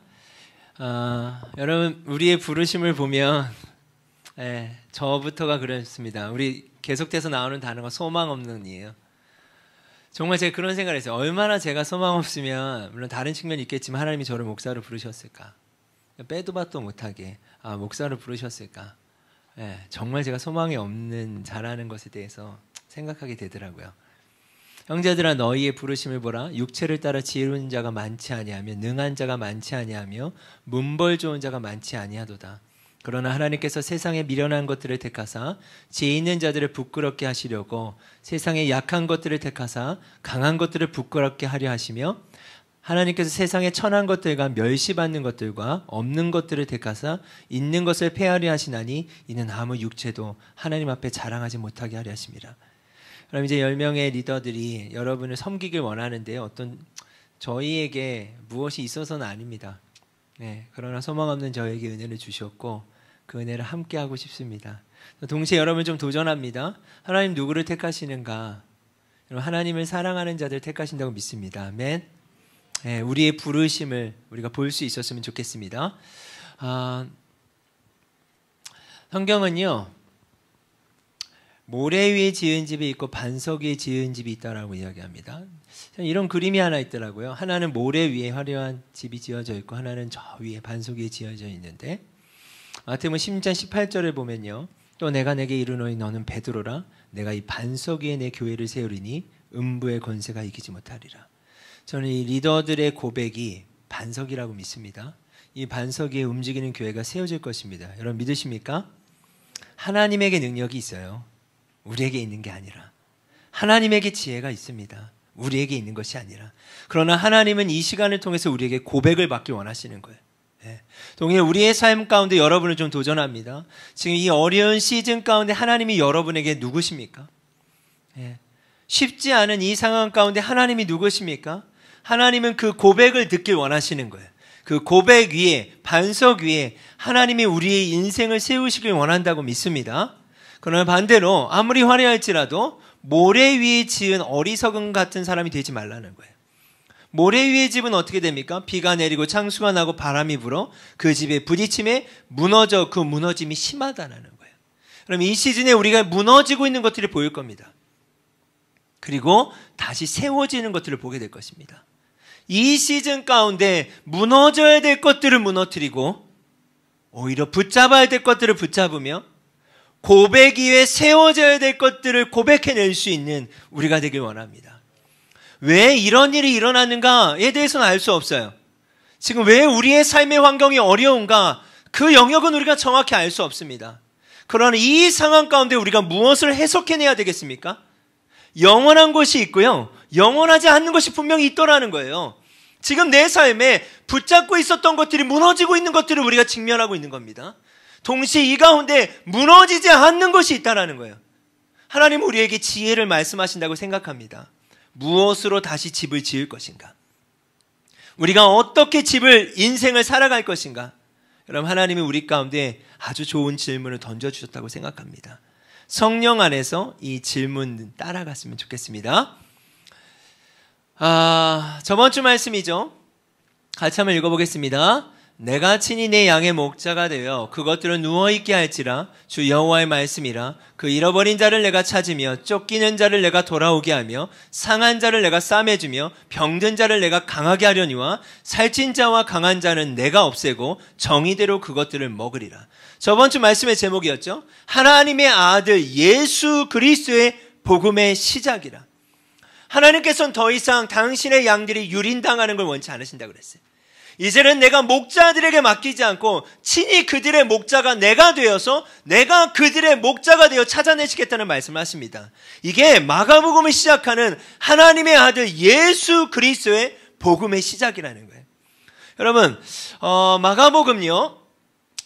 Speaker 1: 여러분 우리의 부르심을 보면 저부터가 그렇습니다. 우리 계속돼서 나오는 단어가 소망 없는이에요. 정말 제가 그런 생각을 했어요. 얼마나 제가 소망 없으면 물론 다른 측면이 있겠지만 하나님이 저를 목사로 부르셨을까? 빼도 박도 못하게 목사로 부르셨을까? 정말 제가 소망이 없는 자라는 것에 대해서 생각하게 되더라고요. 형제들아 너희의 부르심을 보라. 육체를 따라 지혜로운 자가 많지 아니하며 능한 자가 많지 아니하며 문벌 좋은 자가 많지 아니하도다. 그러나 하나님께서 세상에 미련한 것들을 택하사 지혜 있는 자들을 부끄럽게 하시려고 세상에 약한 것들을 택하사 강한 것들을 부끄럽게 하려 하시며 하나님께서 세상에 천한 것들과 멸시받는 것들과 없는 것들을 택하사 있는 것을 폐하려 하시나니 이는 아무 육체도 하나님 앞에 자랑하지 못하게 하려 하십니다. 그럼 이제 10명의 리더들이 여러분을 섬기길 원하는데요. 어떤 저희에게 무엇이 있어서는 아닙니다. 네, 그러나 소망 없는 저에게 은혜를 주셨고 그 은혜를 함께 하고 싶습니다. 동시에 여러분 좀 도전합니다. 하나님 누구를 택하시는가? 하나님을 사랑하는 자들 택하신다고 믿습니다. 아멘. 네, 우리의 부르심을 우리가 볼 수 있었으면 좋겠습니다. 성경은요, 모래 위에 지은 집이 있고 반석 위에 지은 집이 있다라고 이야기합니다. 이런 그림이 하나 있더라고요. 하나는 모래 위에 화려한 집이 지어져 있고 하나는 저 위에 반석 위에 지어져 있는데 마태복음 10장 18절을 보면요. 또 내가 내게 이르노니 너는 베드로라. 내가 이 반석 위에 내 교회를 세우리니 음부의 권세가 이기지 못하리라. 저는 이 리더들의 고백이 반석이라고 믿습니다. 이 반석 위에 움직이는 교회가 세워질 것입니다. 여러분 믿으십니까? 하나님에게 능력이 있어요. 우리에게 있는 게 아니라. 하나님에게 지혜가 있습니다. 우리에게 있는 것이 아니라. 그러나 하나님은 이 시간을 통해서 우리에게 고백을 받길 원하시는 거예요. 동시에 우리의 삶 가운데 여러분을 좀 도전합니다. 지금 이 어려운 시즌 가운데 하나님이 여러분에게 누구십니까? 쉽지 않은 이 상황 가운데 하나님이 누구십니까? 하나님은 그 고백을 듣길 원하시는 거예요. 그 고백 위에, 반석 위에 하나님이 우리의 인생을 세우시길 원한다고 믿습니다. 그러나 반대로 아무리 화려할지라도 모래 위에 지은 어리석은 같은 사람이 되지 말라는 거예요. 모래 위의 집은 어떻게 됩니까? 비가 내리고 창수가 나고 바람이 불어 그 집에 부딪힘에 무너져 그 무너짐이 심하다는 거예요. 그럼 이 시즌에 우리가 무너지고 있는 것들이 보일 겁니다. 그리고 다시 세워지는 것들을 보게 될 것입니다. 이 시즌 가운데 무너져야 될 것들을 무너뜨리고 오히려 붙잡아야 될 것들을 붙잡으며 고백 위에 세워져야 될 것들을 고백해낼 수 있는 우리가 되길 원합니다. 왜 이런 일이 일어나는가에 대해서는 알 수 없어요. 지금 왜 우리의 삶의 환경이 어려운가, 그 영역은 우리가 정확히 알 수 없습니다. 그러나 이 상황 가운데 우리가 무엇을 해석해내야 되겠습니까? 영원한 것이 있고요, 영원하지 않는 것이 분명히 있더라는 거예요. 지금 내 삶에 붙잡고 있었던 것들이 무너지고 있는 것들을 우리가 직면하고 있는 겁니다. 동시에 이 가운데 무너지지 않는 것이 있다는 거예요. 하나님은 우리에게 지혜를 말씀하신다고 생각합니다. 무엇으로 다시 집을 지을 것인가? 우리가 어떻게 인생을 살아갈 것인가? 여러분, 하나님이 우리 가운데 아주 좋은 질문을 던져주셨다고 생각합니다. 성령 안에서 이 질문 따라갔으면 좋겠습니다. 저번 주 말씀이죠. 같이 한번 읽어보겠습니다. 내가 친히 내 양의 목자가 되어 그것들을 누워있게 할지라 주 여호와의 말씀이라. 그 잃어버린 자를 내가 찾으며 쫓기는 자를 내가 돌아오게 하며 상한 자를 내가 싸매주며 병든 자를 내가 강하게 하려니와 살찐 자와 강한 자는 내가 없애고 정의대로 그것들을 먹으리라. 저번 주 말씀의 제목이었죠. 하나님의 아들 예수 그리스도의 복음의 시작이라. 하나님께서는 더 이상 당신의 양들이 유린당하는 걸 원치 않으신다고 그랬어요. 이제는 내가 목자들에게 맡기지 않고 친히 그들의 목자가 내가 되어서 내가 그들의 목자가 되어 찾아내시겠다는 말씀을 하십니다. 이게 마가복음을 시작하는 하나님의 아들 예수 그리스도의 복음의 시작이라는 거예요. 여러분, 마가복음요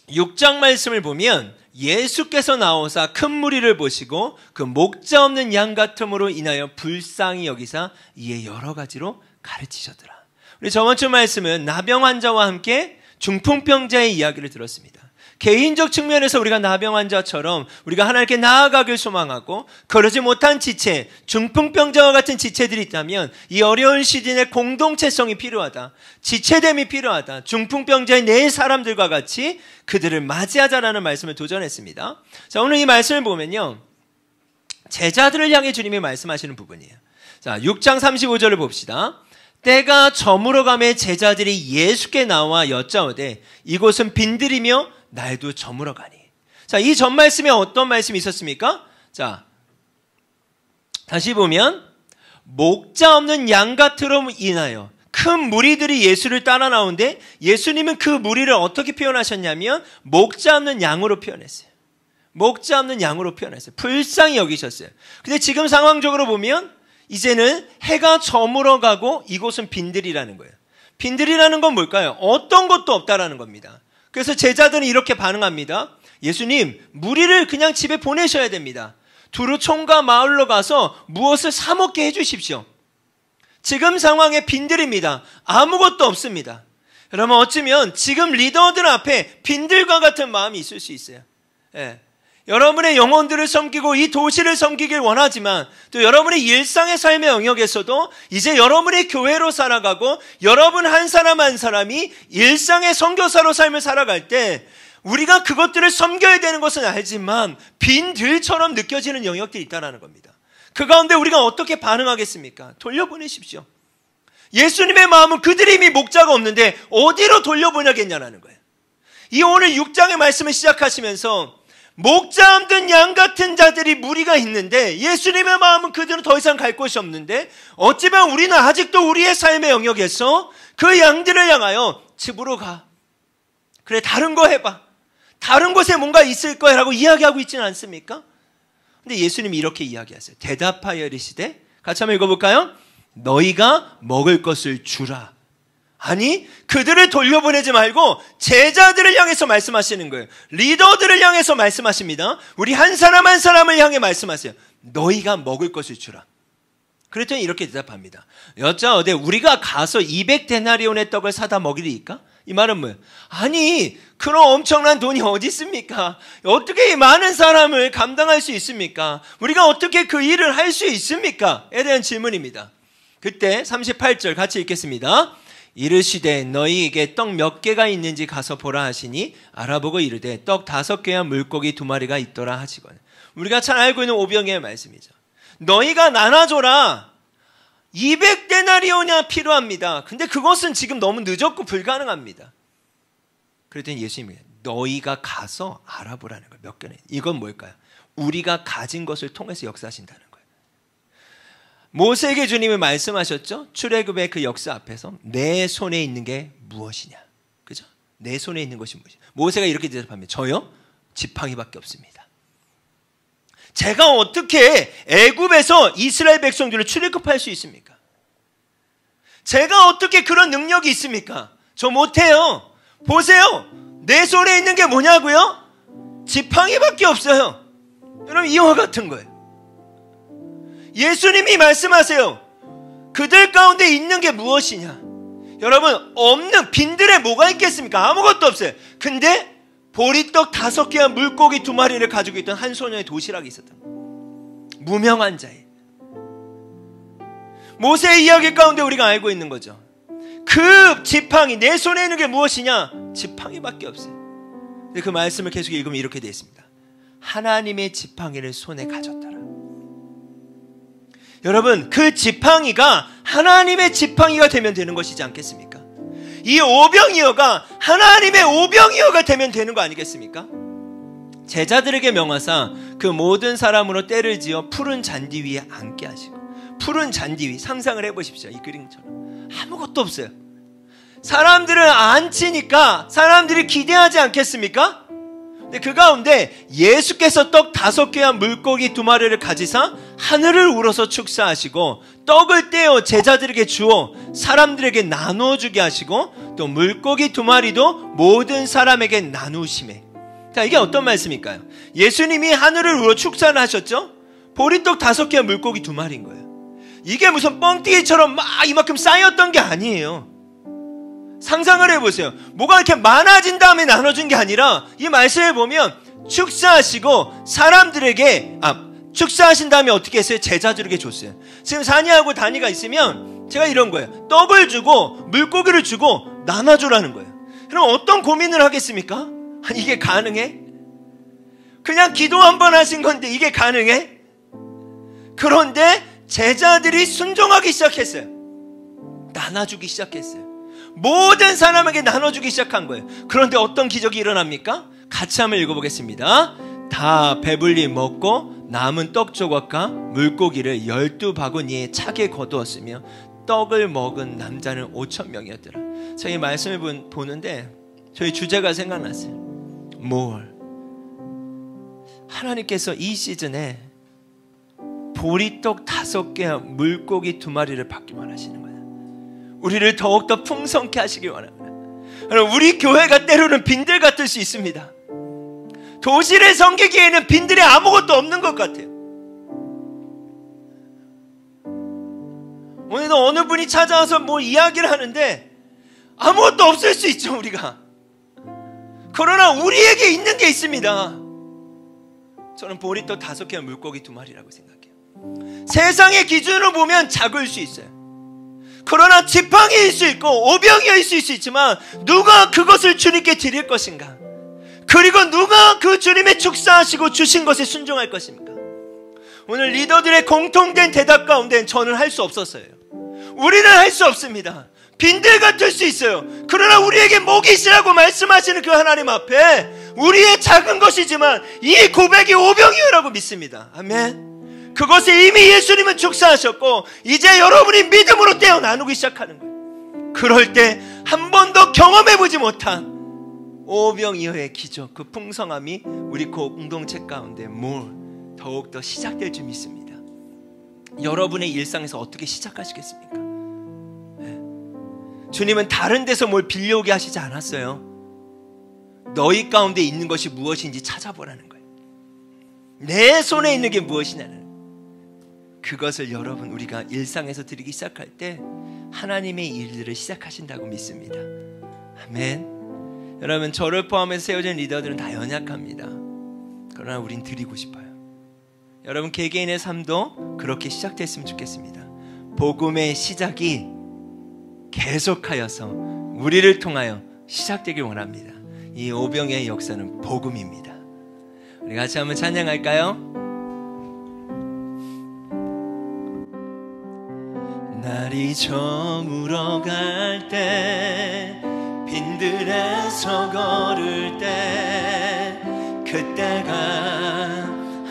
Speaker 1: 6장 말씀을 보면 예수께서 나오사 큰 무리를 보시고 그 목자 없는 양 같음으로 인하여 불쌍히 여기사 이에 여러 가지로 가르치셨더라. 우리 저번 주 말씀은 나병 환자와 함께 중풍병자의 이야기를 들었습니다. 개인적 측면에서 우리가 나병 환자처럼 우리가 하나님께 나아가길 소망하고 그러지 못한 지체, 중풍병자와 같은 지체들이 있다면 이 어려운 시즌에 공동체성이 필요하다. 지체됨이 필요하다. 중풍병자의 네 사람들과 같이 그들을 맞이하자라는 말씀을 도전했습니다. 자, 오늘 이 말씀을 보면요, 제자들을 향해 주님이 말씀하시는 부분이에요. 자, 6장 35절을 봅시다. 때가 저물어가매 제자들이 예수께 나와 여짜오되 이곳은 빈들이며 날도 저물어가니. 자, 이 전 말씀에 어떤 말씀이 있었습니까? 자, 다시 보면 목자 없는 양 같으로 인하여 큰 무리들이 예수를 따라 나오는데 예수님은 그 무리를 어떻게 표현하셨냐면 목자 없는 양으로 표현했어요. 목자 없는 양으로 표현했어요. 불쌍히 여기셨어요. 근데 지금 상황적으로 보면 이제는 해가 저물어가고 이곳은 빈들이라는 거예요. 빈들이라는 건 뭘까요? 어떤 것도 없다라는 겁니다. 그래서 제자들은 이렇게 반응합니다. 예수님, 무리를 그냥 집에 보내셔야 됩니다. 두루 총과 마을로 가서 무엇을 사 먹게 해주십시오. 지금 상황에 빈들입니다. 아무것도 없습니다. 여러분, 어쩌면 지금 리더들 앞에 빈들과 같은 마음이 있을 수 있어요. 예. 여러분의 영혼들을 섬기고 이 도시를 섬기길 원하지만 또 여러분의 일상의 삶의 영역에서도 이제 여러분의 교회로 살아가고 여러분 한 사람 한 사람이 일상의 선교사로 삶을 살아갈 때 우리가 그것들을 섬겨야 되는 것은 알지만 빈 들처럼 느껴지는 영역들이 있다는 겁니다. 그 가운데 우리가 어떻게 반응하겠습니까? 돌려보내십시오. 예수님의 마음은 그들이 이미 목자가 없는데 어디로 돌려보내겠냐는 거예요. 이 오늘 6장의 말씀을 시작하시면서 목자 없는 양 같은 자들이 무리가 있는데 예수님의 마음은 그들은 더 이상 갈 곳이 없는데 어찌면 우리는 아직도 우리의 삶의 영역에서 그 양들을 향하여 집으로 가. 그래, 다른 거 해봐. 다른 곳에 뭔가 있을 거야 라고 이야기하고 있지는 않습니까? 근데 예수님이 이렇게 이야기하세요. 대답하여 이르시되, 같이 한번 읽어볼까요? 너희가 먹을 것을 주라. 아니, 그들을 돌려보내지 말고 제자들을 향해서 말씀하시는 거예요. 리더들을 향해서 말씀하십니다. 우리 한 사람 한 사람을 향해 말씀하세요. 너희가 먹을 것을 주라. 그랬더니 이렇게 대답합니다. 여짜오되 우리가 가서 200데나리온의 떡을 사다 먹이리이까? 이 말은 뭐예요? 아니 그런 엄청난 돈이 어디 있습니까? 어떻게 이 많은 사람을 감당할 수 있습니까? 우리가 어떻게 그 일을 할 수 있습니까? 에 대한 질문입니다. 그때 38절 같이 읽겠습니다. 이르시되 너희에게 떡 몇 개가 있는지 가서 보라 하시니 알아보고 이르되 떡 5개와 물고기 2마리가 있더라 하시거늘. 우리가 잘 알고 있는 오병이의 말씀이죠. 너희가 나눠줘라. 200데나리온이 필요합니다. 근데 그것은 지금 너무 늦었고 불가능합니다. 그랬더니 예수님이 너희가 가서 알아보라는 거예요. 몇 개는. 이건 뭘까요? 우리가 가진 것을 통해서 역사하신다는 거예요. 모세에게 주님이 말씀하셨죠? 출애굽의 그 역사 앞에서 내 손에 있는 게 무엇이냐. 그죠? 내 손에 있는 것이 무엇이냐. 모세가 이렇게 대답합니다. 저요? 지팡이밖에 없습니다. 제가 어떻게 애굽에서 이스라엘 백성들을 출애굽할 수 있습니까? 제가 어떻게 그런 능력이 있습니까? 저 못해요. 보세요. 내 손에 있는 게 뭐냐고요? 지팡이밖에 없어요. 여러분 이와 같은 거예요. 예수님이 말씀하세요. 그들 가운데 있는 게 무엇이냐? 여러분 없는 빈들에 뭐가 있겠습니까? 아무것도 없어요. 근데 보리떡 5개와 물고기 2마리를 가지고 있던 한 소년의 도시락이 있었던 거예요. 무명한 자예요. 모세의 이야기 가운데 우리가 알고 있는 거죠. 그 지팡이, 내 손에 있는 게 무엇이냐? 지팡이밖에 없어요. 근데 그 말씀을 계속 읽으면 이렇게 되어 있습니다. 하나님의 지팡이를 손에 가졌더라. 여러분 그 지팡이가 하나님의 지팡이가 되면 되는 것이지 않겠습니까? 이 오병이어가 하나님의 오병이어가 되면 되는 거 아니겠습니까? 제자들에게 명하사 그 모든 사람으로 때를 지어 푸른 잔디 위에 앉게 하시고, 푸른 잔디 위 상상을 해보십시오. 이 그림처럼 아무것도 없어요. 사람들을 앉히니까 사람들이 기대하지 않겠습니까? 근데 그 가운데 예수께서 떡 5개와 물고기 2마리를 가지사 하늘을 우러서 축사하시고 떡을 떼어 제자들에게 주어 사람들에게 나누어 주게 하시고 또 물고기 2마리도 모든 사람에게 나누심에. 자, 이게 어떤 말씀일까요? 예수님이 하늘을 우러 축사를 하셨죠? 보리떡 5개와 물고기 2마리인 거예요. 이게 무슨 뻥튀기처럼 막 이만큼 쌓였던 게 아니에요. 상상을 해보세요. 뭐가 이렇게 많아진 다음에 나눠준 게 아니라 이 말씀을 보면 축사하시고 사람들에게 축사하신 다음에 어떻게 했어요? 제자들에게 줬어요. 지금 사니하고 다니가 있으면 제가 이런 거예요. 떡을 주고 물고기를 주고 나눠주라는 거예요. 그럼 어떤 고민을 하겠습니까? 이게 가능해? 그냥 기도 한번 하신 건데 이게 가능해? 그런데 제자들이 순종하기 시작했어요. 나눠주기 시작했어요. 모든 사람에게 나눠주기 시작한 거예요. 그런데 어떤 기적이 일어납니까? 같이 한번 읽어보겠습니다. 다 배불리 먹고 남은 떡 조각과 물고기를 12바구니에 차게 거두었으며 떡을 먹은 남자는 5,000명이었더라. 저희 말씀을 보는데 저희 주제가 생각났어요. 뭘? 하나님께서 이 시즌에 보리떡 5개와 물고기 2마리를 받기만 하시는 거예요. 우리를 더욱더 풍성케 하시길 원합니다. 우리 교회가 때로는 빈들 같을 수 있습니다. 도시를 섬기기에는 빈들이 아무것도 없는 것 같아요. 오늘도 어느 분이 찾아와서 뭐 이야기를 하는데 아무것도 없을 수 있죠, 우리가. 그러나 우리에게 있는 게 있습니다. 저는 보리떡 5개와 물고기 2마리라고 생각해요. 세상의 기준으로 보면 작을 수 있어요. 그러나 지팡이일 수 있고 오병이어일 수 있지만 누가 그것을 주님께 드릴 것인가? 그리고 누가 그 주님의 축사하시고 주신 것에 순종할 것입니까? 오늘 리더들의 공통된 대답 가운데 저는 할 수 없었어요. 우리는 할 수 없습니다. 빈들 같을 수 있어요. 그러나 우리에게 목이 있으라고 말씀하시는 그 하나님 앞에 우리의 작은 것이지만 이 고백이 오병이어라고 믿습니다. 아멘. 그것을 이미 예수님은 축사하셨고 이제 여러분이 믿음으로 떼어 나누기 시작하는 거예요. 그럴 때 한 번도 경험해보지 못한 오병이어의 기적, 그 풍성함이 우리 공동체 가운데 더욱더 시작될 줄 믿습니다. 여러분의 일상에서 어떻게 시작하시겠습니까? 주님은 다른 데서 뭘 빌려오게 하시지 않았어요. 너희 가운데 있는 것이 무엇인지 찾아보라는 거예요. 내 손에 있는 게 무엇이냐는. 그것을 여러분 우리가 일상에서 드리기 시작할 때 하나님의 일들을 시작하신다고 믿습니다. 아멘. 여러분, 저를 포함해서 세워진 리더들은 다 연약합니다. 그러나 우린 드리고 싶어요. 여러분 개개인의 삶도 그렇게 시작됐으면 좋겠습니다. 복음의 시작이 계속하여서 우리를 통하여 시작되길 원합니다. 이 오병의 역사는 복음입니다. 우리 같이 한번 찬양할까요? 날이 저물어 갈 때 빈들에서 걸을 때 그때가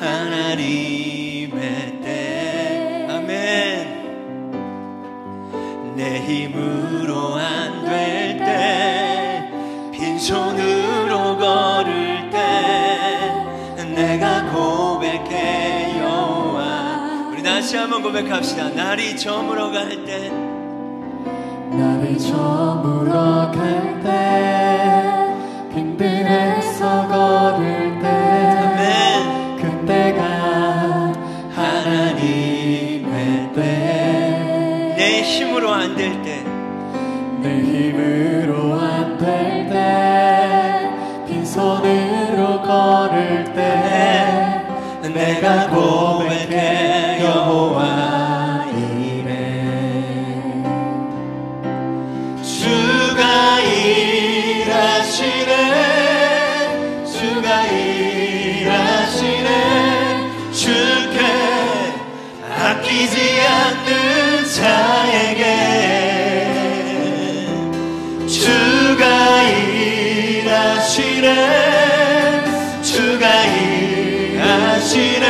Speaker 1: 하나님의 때. 아멘. 내 힘으로 안 될 때 빈손으로 걸을 때 내가 고백해 여호와. 우리 다시 한번 고백합시다. 날이 저물어 갈 때,
Speaker 3: 날이 저물어 갈 때 빈들에서 걸을 때 아멘. 그때가 하나님의 때.
Speaker 1: 내 힘으로 안 될 때,
Speaker 3: 내 힘으로 안 될 때 빈손으로 걸을 때 내가 고백해 여호와 이래. 주가 일하시네, 주가 일하시네. 주께 아끼지 않는 자에게 주가 일하시네, 주가 일하시네.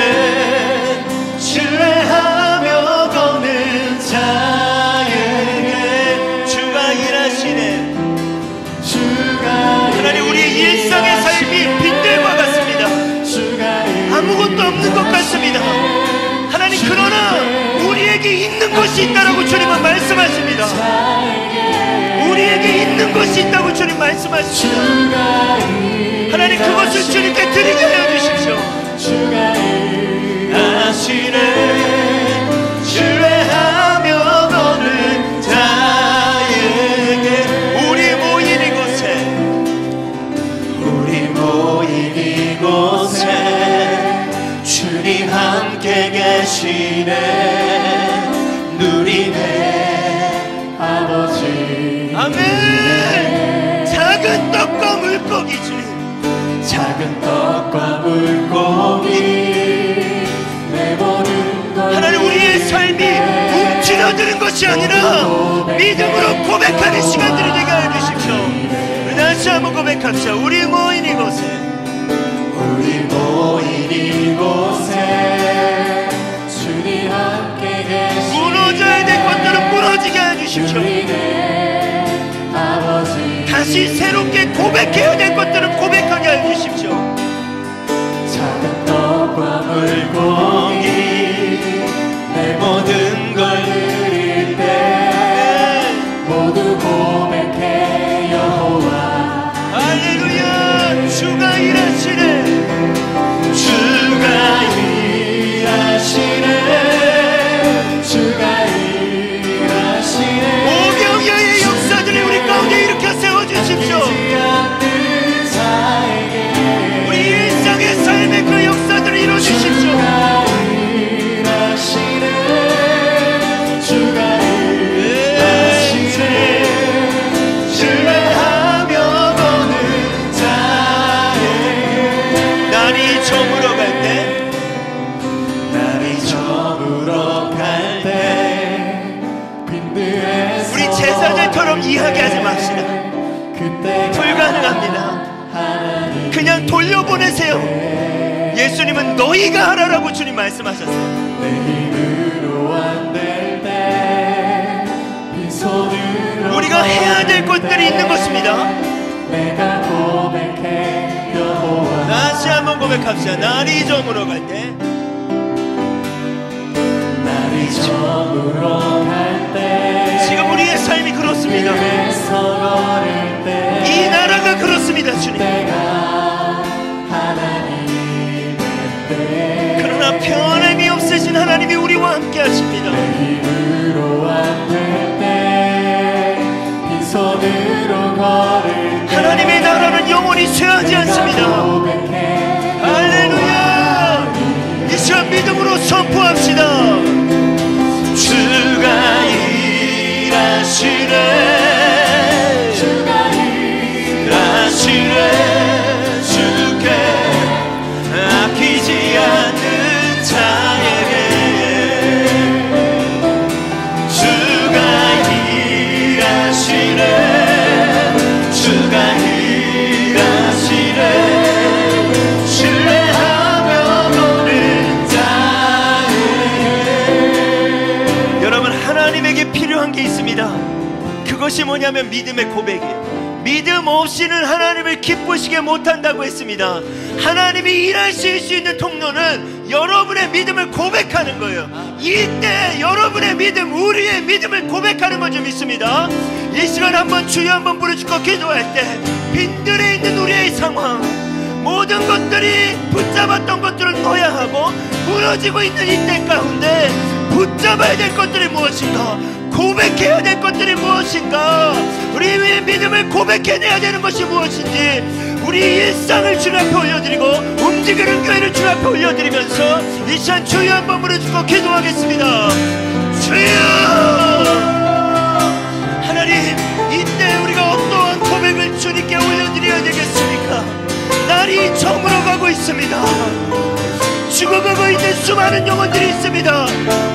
Speaker 3: 신뢰하며 걷는 자에게 주가 일하시네. 주가
Speaker 1: 하나님 우리의 일상의 삶이 빈들과 같습니다. 아무것도 없는 것 같습니다. 하나님 그러나 우리에게 있는 것이 있다라고 주님은 말씀하십니다. 우리에게 있는 것이 있다고 주님 말씀하십니다. 하나님 그것을 주님께 드리게 하여 주십시오.
Speaker 3: 주가 일하시네, 신뢰하며 걷는 자에게.
Speaker 1: 우리 모인 이곳에,
Speaker 3: 우리 모인 이곳에 주님 함께 계시네. 누리네 아버지.
Speaker 1: 아멘. 작은 떡과 물고기 주님,
Speaker 3: 작은 떡과 물고기 내 모든 걸
Speaker 1: 하나님 우리의 삶이 움츠러드는 것이 아니라 믿음으로 고백하는 시간들이 되게 하여 주십시오. 우리 다시 한번 고백합시다. 우리 모인 이곳에,
Speaker 3: 우리 모인 이곳에 주님 함께 계시네.
Speaker 1: 무너져야 될 것들은 무너지게 하여 주십시오.
Speaker 3: 아버지.
Speaker 1: 다시 새롭게 고백해야 될 것들은 고백하게 하여 주십시오.
Speaker 3: 작은 떡과 물고기 내 모든 걸 드릴 때 모두 고백해 여호와.
Speaker 1: 할렐루야. 주가 일하시네,
Speaker 3: 주가 일하시네, 주가 일하시네.
Speaker 1: 오병이어의 역사들이 우리 가운데 일으켜 세워주십시오. 우리 일상의 삶의 그 역사들을 이루어주십시오.
Speaker 3: 주가 일하시네, 주가 일하시네. 신뢰하며 보는 자에게.
Speaker 1: 날이 저물어 갈 때,
Speaker 3: 날이 저물어 갈 때 빈들에서
Speaker 1: 우리 제사장처럼 이야기하지 맙시다.
Speaker 3: 그때
Speaker 1: 불가능합니다. 그냥 돌려보내세요. 예수님은 너희가 하라라고 주님 말씀하셨어요.
Speaker 3: 내 힘으로 안 될 때 빈손으로
Speaker 1: 우리가 해야 될 것들이 있는 것입니다.
Speaker 3: 내가 고백해 여호와.
Speaker 1: 다시 한번 고백합시다. 날이 저물어 갈 때,
Speaker 3: 날이 저물어 갈 때
Speaker 1: 지금 우리의 삶이 그렇습니다.
Speaker 3: 걸을 때
Speaker 1: 이 나라가 그렇습니다. 주님.
Speaker 3: 내가 하나님의 때.
Speaker 1: 그러나 변함이 없으신 하나님이 우리와 함께
Speaker 11: 그것이 뭐냐면 믿음의 고백이에요. 믿음 없이는 하나님을 기쁘시게 못한다고 했습니다. 하나님이 일하실 수 있는 통로는 여러분의 믿음을 고백하는 거예요. 이때 여러분의 믿음, 우리의 믿음을 고백하는 거 좀 있습니다. 이 시간 한번 주여 한번 부르짖고 기도할 때 빈들에 있는 우리의 상황, 모든 것들이 붙잡았던 것들을 놓아야 하고 무너지고 있는 이때 가운데 붙잡아야 될 것들이 무엇인가, 고백해야 될 것들이 무엇인가, 우리의 믿음을 고백해내야 되는 것이 무엇인지 우리 일상을 주 앞에 올려드리고 움직이는 교회를 주 앞에 올려드리면서 이 시간 주여 한번 부르짖고 기도하겠습니다. 주여! 하나님, 이때 우리가 어떠한 고백을 주님께 올려드려야 되겠습니까? 날이 저물어 가고 있습니다. 죽어가고 있는 수많은 영혼들이 있습니다.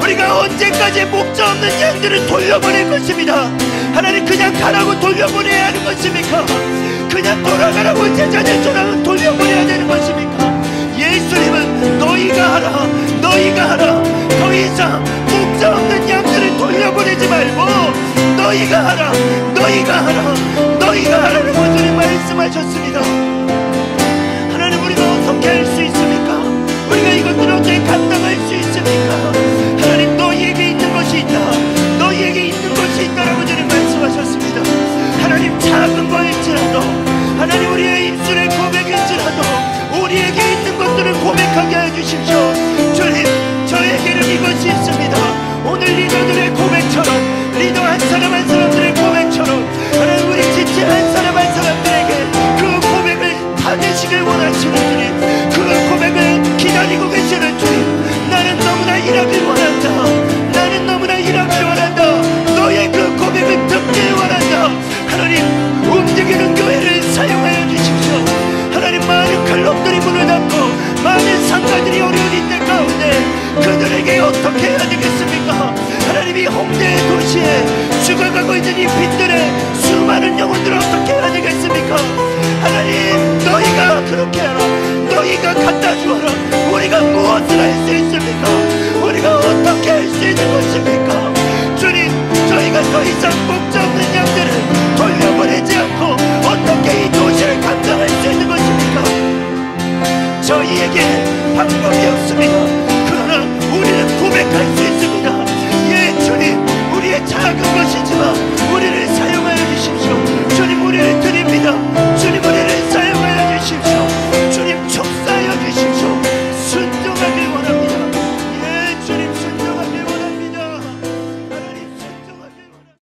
Speaker 11: 우리가 언제까지 목자 없는 양들을 돌려보낼 것입니다. 하나님, 그냥 가라고 돌려보내야 하는 것입니까? 그냥 돌아가라고 제자들처럼 돌려보내야 되는 것입니까? 예수님은 너희가 하라, 너희가 하라. 더 이상 목자 없는 양들을 돌려보내지 말고 너희가 하라, 너희가 하라, 너희가 하라는 것을 말씀하셨습니다. 하나님, 우리가 어떻게 할 수 있습니까? 우리가 이것들을 어떻게 감당할 수 있습니까? 하나님, 너희에게 있는 것이 있다, 너희에게 있는 것이 있다라고 저는 말씀하셨습니다. 하나님, 작은 거일지라도, 하나님, 우리의 입술의 고백일지라도 우리에게 있는 것들을 고백하게 해주십시오. 주님, 저에게는 이것이 있습니다. 오늘 리더들의 고백처럼, 리더 한 사람 한 사람들의 고백처럼 하나님, 우리 지체 한 사람 한 사람들에게 그 고백을 받으시길 원하시는 주님, 그 고백을 기다리고 계시는 주님, 나는 너무나 일하길 원한다, 나는 너무나 일하길 원한다, 너의 그 고백을 듣길 원한다. 하나님, 움직이는 교회를 사용하여 주십시오. 하나님, 많은 칼럼들이 문을 닫고 많은 상가들이 어려운 이때 가운데 그들에게 어떻게 해야 되겠습니까? 하나님이 홍대의 도시에 죽어가고 있는 이 빈들의 수많은 영혼들을 어떻게 해야 되겠습니까? 하나님, 너희가 그렇게 하라, 너희가 갖다 주어라. 우리가 무엇을 할 수 있습니까? 우리가 어떻게 할 수 있는 것입니까? 주님, 저희가 더 이상 목자 없는 양들을 돌려보내지 않고 어떻게 이 도시를 감당할 수 있는 것입니까? 저희에게 방법이 없습니다.